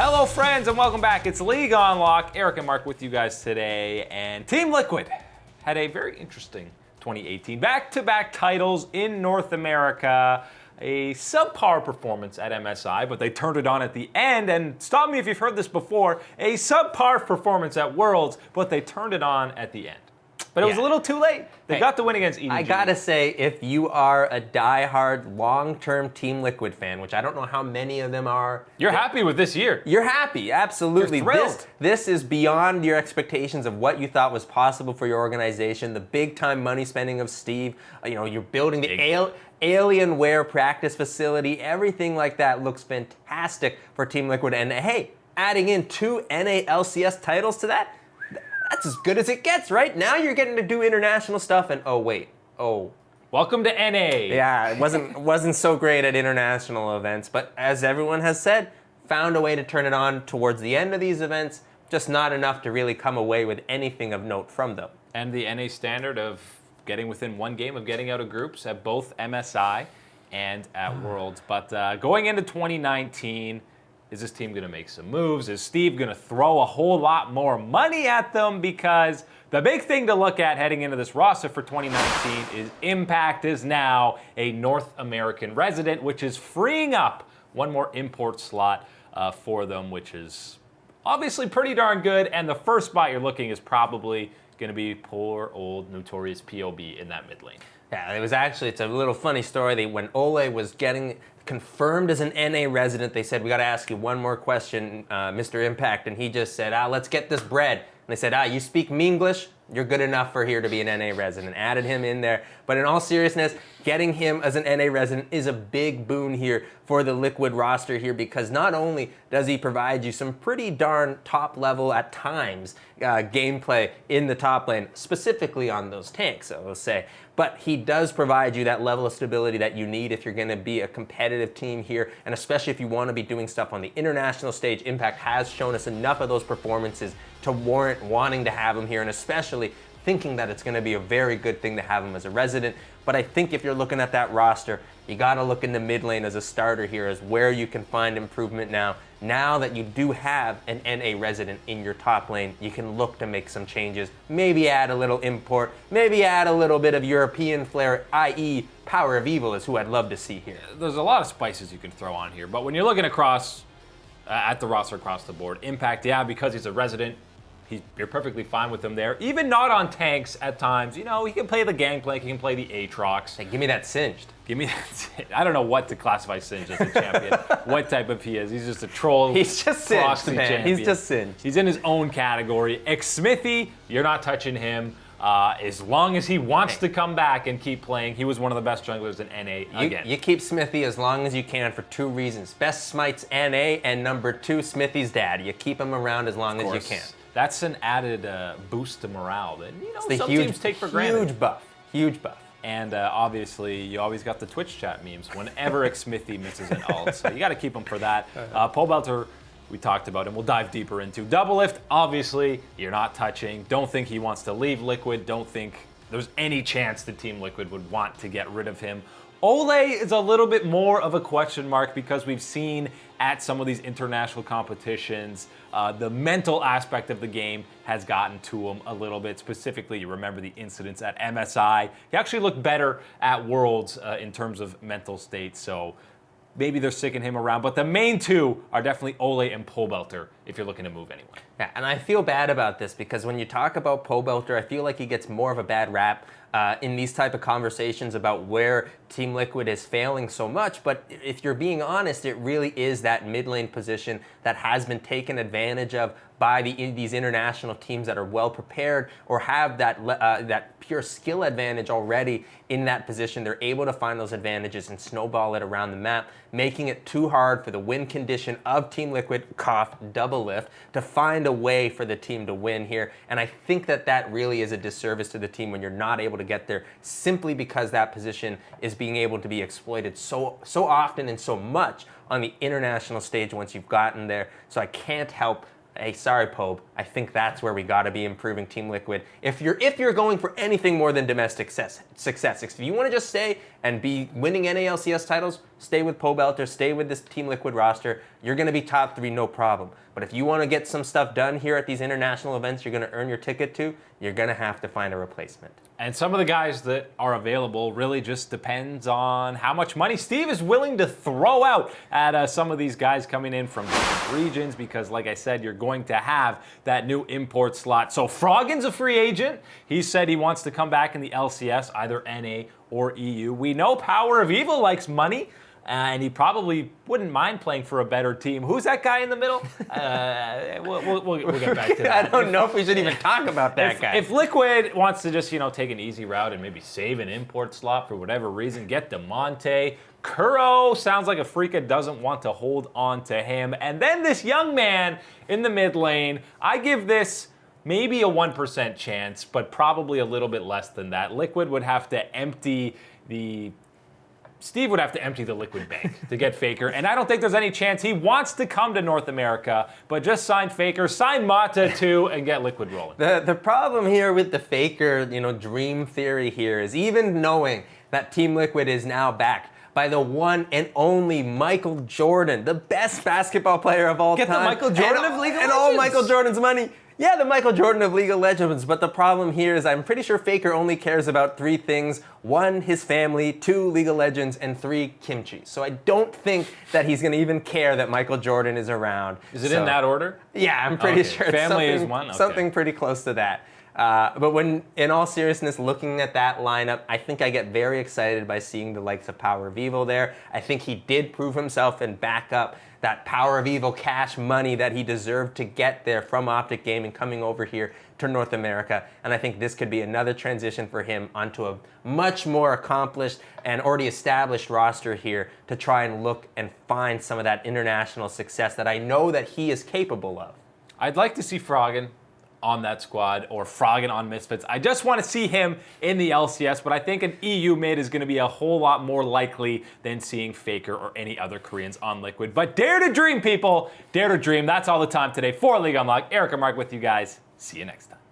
Hello friends and welcome back. It's League on Lock. Eric and Mark with you guys today. And Team Liquid had a very interesting 2018. Back-to-back titles in North America. A subpar performance at MSI, but they turned it on at the end. And stop me if you've heard this before. A subpar performance at Worlds, but they turned it on at the end. But it was a little too late. They got the win against EDG. I gotta say, if you are a die-hard, long-term Team Liquid fan, which I don't know how many of them are. You're happy with this year. You're happy, absolutely. You're thrilled. This is beyond your expectations of what you thought was possible for your organization. The big-time money spending of Steve. You know, you're building the Alienware practice facility. Everything like that looks fantastic for Team Liquid. And hey, adding in 2 NA LCS titles to that, that's as good as it gets, right? Now you're getting to do international stuff, and Welcome to NA. Yeah, it wasn't so great at international events, but as everyone has said, found a way to turn it on towards the end of these events, just not enough to really come away with anything of note from them. And the NA standard of getting within one game of getting out of groups at both MSI and at Worlds. But going into 2019, is this team going to make some moves? Is Steve going to throw a whole lot more money at them? Because the big thing to look at heading into this roster for 2019 is Impact is now a North American resident, which is freeing up one more import slot for them, which is obviously pretty darn good. And the first spot you're looking is probably going to be poor old notorious POB in that mid lane. Yeah, it's a little funny story. When Ole was getting confirmed as an NA resident, they said, we got to ask you one more question, Mr. Impact. And he just said, let's get this bread. And they said, you speak Menglish? You're good enough for here to be an NA resident. Added him in there. But in all seriousness, getting him as an NA resident is a big boon here for the Liquid roster here, because not only does he provide you some pretty darn top level at times gameplay in the top lane, specifically on those tanks, I will say, but he does provide you that level of stability that you need if you're going to be a competitive team here, and especially if you want to be doing stuff on the international stage. Impact has shown us enough of those performances to warrant wanting to have him here, and especially thinking that it's going to be a very good thing to have him as a resident. But I think if you're looking at that roster, you got to look in the mid lane as a starter here as where you can find improvement now. Now that you do have an NA resident in your top lane, you can look to make some changes. Maybe add a little import, maybe add a little bit of European flair, i.e. Power of Evil is who I'd love to see here. There's a lot of spices you can throw on here, but when you're looking across at the roster across the board, Impact, because he's a resident, you're perfectly fine with him there. Even not on tanks at times. You know, he can play the Gangplank, he can play the Aatrox. Hey, give me that Singed. Give me that. I don't know what to classify Singed as a champion. What type of he is. He's just a troll. He's just Singed, man. Champion. He's just Singed. He's in his own category. Xmithie, you're not touching him. As long as he wants to come back and keep playing, he was one of the best junglers in NA again. You keep Xmithie as long as you can for 2 reasons. Best smites NA, and number 2, Xmithie's dad. You keep him around as long as you can. That's an added boost to morale that some teams take for granted. Huge buff. And obviously, you always got the Twitch chat memes whenever Xmithie misses an ult, so you got to keep him for that. Pobelter, we talked about him. We'll dive deeper into. Doublelift, obviously, you're not touching. Don't think he wants to leave Liquid. Don't think there's any chance the Team Liquid would want to get rid of him. Ole is a little bit more of a question mark because we've seen at some of these international competitions, the mental aspect of the game has gotten to him a little bit. Specifically, you remember the incidents at MSI. He actually looked better at Worlds in terms of mental state, so maybe they're sticking him around. But the main 2 are definitely Ole and Pobelter if you're looking to move anyway. Yeah, and I feel bad about this because when you talk about Pobelter, I feel like he gets more of a bad rap in these type of conversations about where Team Liquid is failing so much. But if you're being honest, it really is that mid lane position that has been taken advantage of by these international teams that are well prepared or have that pure skill advantage already in that position. They're able to find those advantages and snowball it around the map, making it too hard for the win condition of Team Liquid, Doublelift, to find a way for the team to win here. And I think that really is a disservice to the team when you're not able to get there simply because that position is being able to be exploited so often and so much on the international stage once you've gotten there. So I can't help. Hey, sorry, Pobe. I think that's where we got to be improving Team Liquid. If you're going for anything more than domestic success, if you want to just stay and be winning NA LCS titles, stay with Pobelter, stay with this Team Liquid roster. You're going to be top 3, no problem. But if you want to get some stuff done here at these international events you're going to earn your ticket to, you're going to have to find a replacement. And some of the guys that are available really just depends on how much money Steve is willing to throw out at some of these guys coming in from different regions, because like I said, you're going to have that new import slot. So Froggen's a free agent. He said he wants to come back in the LCS, either NA or EU. We know Power of Evil likes money. And he probably wouldn't mind playing for a better team. Who's that guy in the middle? We'll get back to that. I don't know if we should even talk about that guy. If Liquid wants to just, take an easy route and maybe save an import slot for whatever reason, get DeMonte. Kuro sounds like a Freaka doesn't want to hold on to him. And then this young man in the mid lane, I give this maybe a 1% chance, but probably a little bit less than that. Liquid would have to empty Steve would have to empty the Liquid bank to get Faker, and I don't think there's any chance he wants to come to North America, but just sign Faker, sign Mata too, and get Liquid rolling. The problem here with the Faker, dream theory here is even knowing that Team Liquid is now backed by the one and only Michael Jordan, the best basketball player of all time. Get the Michael Jordan of League of Legends. And all Michael Jordan's money. Yeah, the Michael Jordan of League of Legends, but the problem here is I'm pretty sure Faker only cares about 3 things. 1, his family, 2, League of Legends, and 3, kimchi. So I don't think that he's going to even care that Michael Jordan is around. Is it in that order? Yeah, I'm pretty sure it's family is 1? Okay. Something pretty close to that. But when, in all seriousness, looking at that lineup, I think I get very excited by seeing the likes of Power of Evil there. I think he did prove himself and back up that Power of Evil cash money that he deserved to get there from Optic Gaming coming over here to North America. And I think this could be another transition for him onto a much more accomplished and already established roster here to try and look and find some of that international success that I know that he is capable of. I'd like to see Froggen on that squad, or Froggen on Misfits. I just want to see him in the LCS, but I think an EU mid is going to be a whole lot more likely than seeing Faker or any other Koreans on Liquid. But dare to dream, people. Dare to dream. That's all the time today for League Unlocked. Eric and Mark with you guys. See you next time.